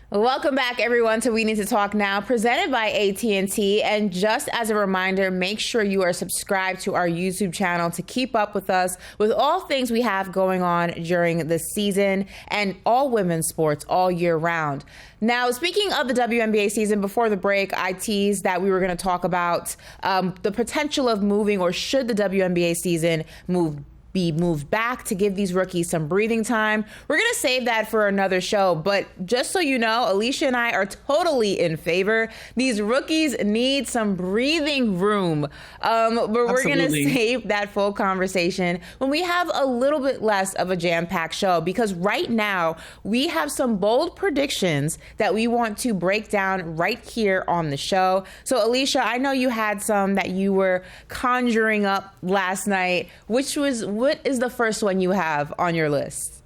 Welcome back, everyone, to We Need to Talk Now, presented by AT&T. And just as a reminder, make sure you are subscribed to our YouTube channel to keep up with us with all things we have going on during the season and all women's sports all year round. Now, speaking of the WNBA season, before the break, I teased that we were going to talk about the potential of moving, or should the WNBA season be moved back to give these rookies some breathing time. We're going to save that for another show, but just so you know, Alicia and I are totally in favor. These rookies need some breathing room. But we're going to save that full conversation when we have a little bit less of a jam-packed show, because right now we have some bold predictions that we want to break down right here on the show. So Alicia, I know you had some that you were conjuring up last night, what is the first one you have on your list?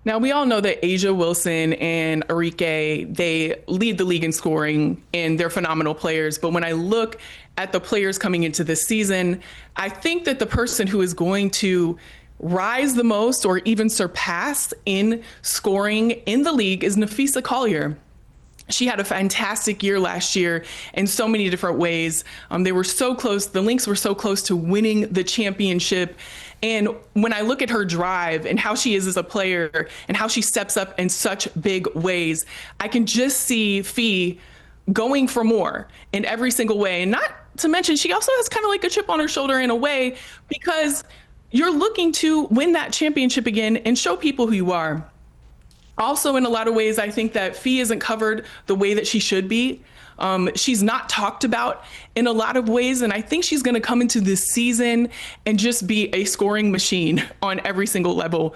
Now, we all know that A'ja Wilson and Arike, they lead the league in scoring, and they're phenomenal players. But when I look at the players coming into this season, I think that the person who is going to rise the most or even surpass in scoring in the league is Napheesa Collier. She had a fantastic year last year in so many different ways. They were so close. The Lynx were so close to winning the championship. And when I look at her drive and how she is as a player and how she steps up in such big ways, I can just see Fee going for more in every single way. And not to mention, she also has kind of like a chip on her shoulder in a way, because you're looking to win that championship again and show people who you are. Also, in a lot of ways, I think that Fee isn't covered the way that she should be. She's not talked about in a lot of ways, and I think she's going to come into this season and just be a scoring machine on every single level.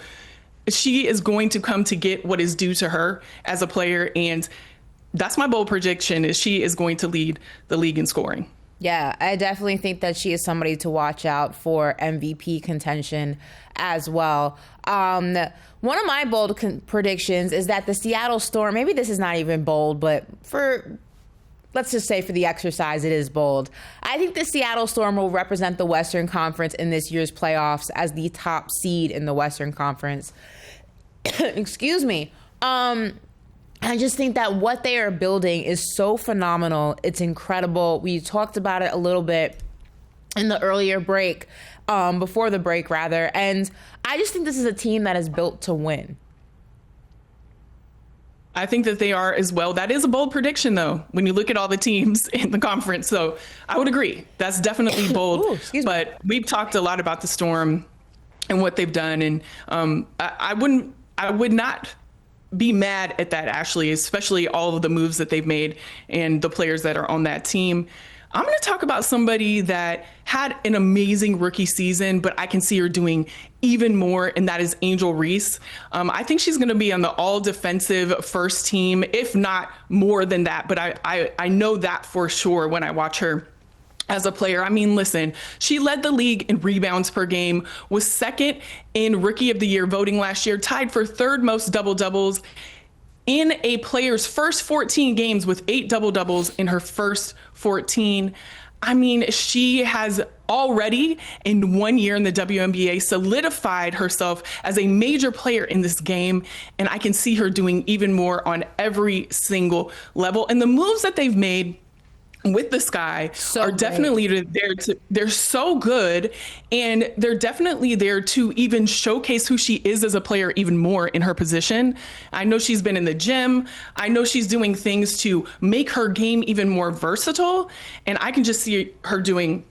She is going to come to get what is due to her as a player, and that's my bold prediction, is she is going to lead the league in scoring. Yeah, I definitely think that she is somebody to watch out for MVP contention as well. One of my bold predictions is that the Seattle Storm, maybe this is not even bold, but let's just say for the exercise, it is bold. I think the Seattle Storm will represent the Western Conference in this year's playoffs as the top seed in the Western Conference. Excuse me. I just think that what they are building is so phenomenal. It's incredible. We talked about it a little bit in the earlier break, before the break rather. And I just think this is a team that is built to win. I think that they are as well. That is a bold prediction, though, when you look at all the teams in the conference. So I would agree. That's definitely bold. Ooh, but we've talked a lot about the Storm and what they've done. And I would not be mad at that, actually, especially all of the moves that they've made and the players that are on that team. I'm going to talk about somebody that had an amazing rookie season, but I can see her doing even more, and that is Angel Reese. I think she's going to be on the all-defensive first team, if not more than that. But I know that for sure when I watch her as a player. I mean, listen, she led the league in rebounds per game, was second in Rookie of the Year voting last year, tied for third most double-doubles in a player's first 14 games with 8 double-doubles in her first 14. I mean, she has already in 1 year in the WNBA solidified herself as a major player in this game. And I can see her doing even more on every single level. And the moves that they've made with the Sky are definitely there they're so good, and they're definitely there to even showcase who she is as a player even more in her position. I know she's been in the gym. I know she's doing things to make her game even more versatile, and I can just see her doing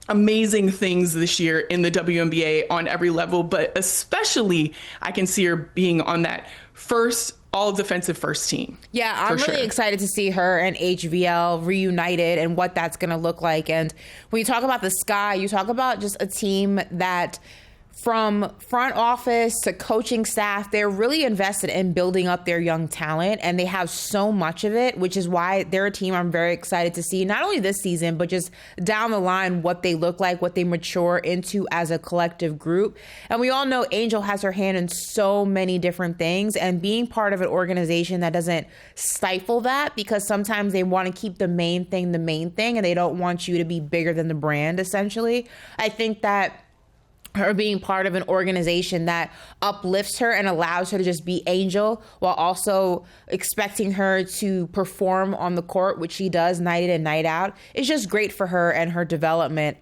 amazing things this year in the WNBA on every level, but especially I can see her being on that first all defensive first team. Yeah, I'm really excited to see her and HVL reunited and what that's going to look like. And when you talk about the Sky, you talk about just a team that, from front office to coaching staff, they're really invested in building up their young talent, and they have so much of it, which is why they're a team I'm very excited to see, not only this season, but just down the line, what they look like, what they mature into as a collective group. And we all know Angel has her hand in so many different things, and being part of an organization that doesn't stifle that, because sometimes they want to keep the main thing, and they don't want you to be bigger than the brand, essentially. I think that her being part of an organization that uplifts her and allows her to just be Angel while also expecting her to perform on the court, which she does night in and night out, is just great for her and her development.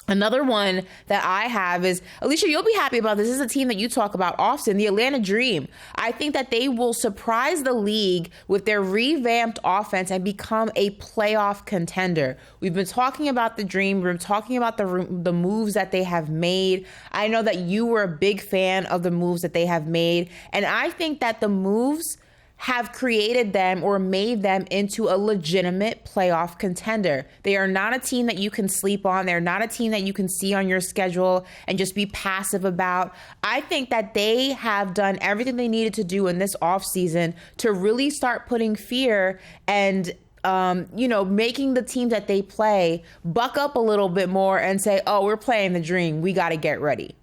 Another one that I have is, Alicia, you'll be happy about this. This is a team that you talk about often, the Atlanta Dream. I think that they will surprise the league with their revamped offense and become a playoff contender. We've been talking about the Dream. We've been talking about the moves that they have made. I know that you were a big fan of the moves that they have made. And I think that the moves have created them or made them into a legitimate playoff contender. They are not a team that you can sleep on. They're not a team that you can see on your schedule and just be passive about. I think that they have done everything they needed to do in this offseason to really start putting fear and making the teams that they play buck up a little bit more and say, oh, we're playing the Dream. We got to get ready.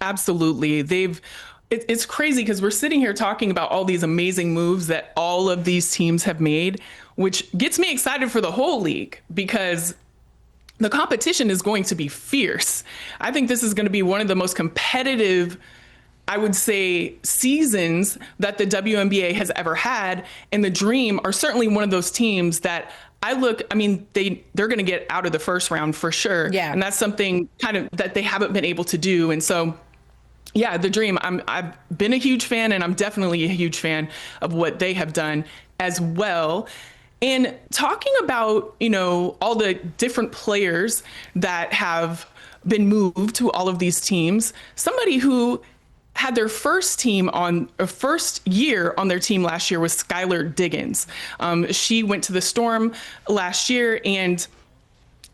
Absolutely. It's crazy because we're sitting here talking about all these amazing moves that all of these teams have made, which gets me excited for the whole league because the competition is going to be fierce. I think this is going to be one of the most competitive, I would say, seasons that the WNBA has ever had. And the Dream are certainly one of those teams that they're going to get out of the first round for sure. Yeah. And that's something kind of that they haven't been able to do. And so, yeah, the Dream, I've been a huge fan, and I'm definitely a huge fan of what they have done as well. And talking about, all the different players that have been moved to all of these teams, somebody who had their first year on their team last year was Skylar Diggins. She went to the Storm last year, and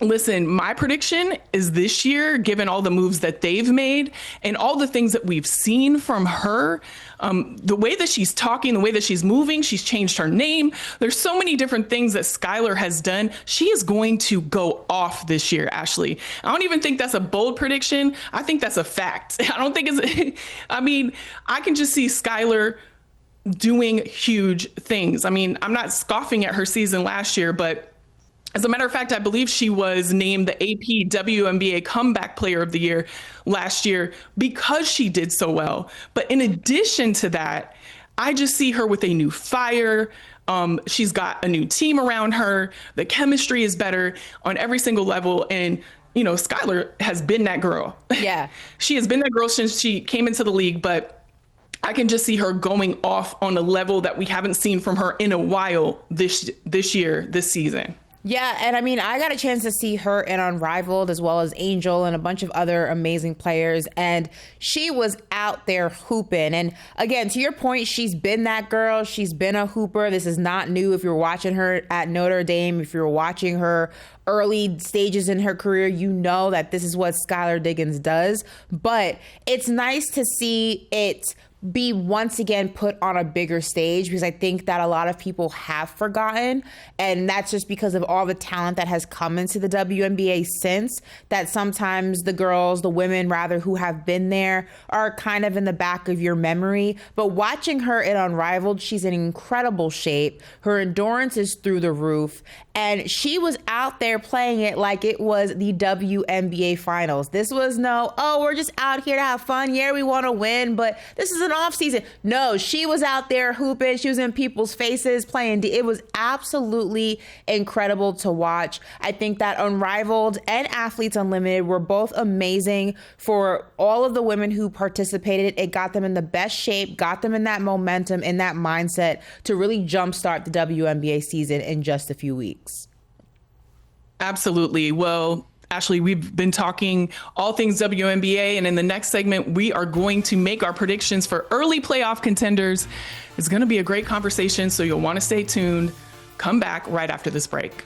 listen, my prediction is this year, given all the moves that they've made and all the things that we've seen from her, the way that she's talking, the way that she's moving, she's changed her name. There's so many different things that Skylar has done. She is going to go off this year, Ashley. I don't even think that's a bold prediction. I think that's a fact. I don't think I can just see Skylar doing huge things. I'm not scoffing at her season last year, but as a matter of fact, I believe she was named the AP WNBA Comeback Player of the Year last year because she did so well. But in addition to that, I just see her with a new fire. She's got a new team around her. The chemistry is better on every single level. And, Skylar has been that girl. Yeah. She has been that girl since she came into the league, but I can just see her going off on a level that we haven't seen from her in a while this season. Yeah, and I got a chance to see her in Unrivaled as well as Angel and a bunch of other amazing players, and she was out there hooping. And again, to your point, she's been that girl. She's been a hooper. This is not new. If you're watching her at Notre Dame, if you're watching her early stages in her career, you know that this is what Skylar Diggins does. But it's nice to see it be once again put on a bigger stage, because I think that a lot of people have forgotten, and that's just because of all the talent that has come into the WNBA since, that sometimes the women rather, who have been there are kind of in the back of your memory. But watching her in Unrivaled, she's in incredible shape. Her endurance is through the roof, and she was out there playing it like it was the WNBA finals. This was we're just out here to have fun. Yeah, we want to win, but this is an off season. No, she was out there hooping. She was in people's faces playing. It was absolutely incredible to watch. I think that Unrivaled and Athletes Unlimited were both amazing for all of the women who participated. It got them in the best shape, got them in that momentum, in that mindset to really jumpstart the WNBA season in just a few weeks. Absolutely. Well, Ashley, we've been talking all things WNBA, and in the next segment, we are going to make our predictions for early playoff contenders. It's going to be a great conversation, so you'll want to stay tuned. Come back right after this break.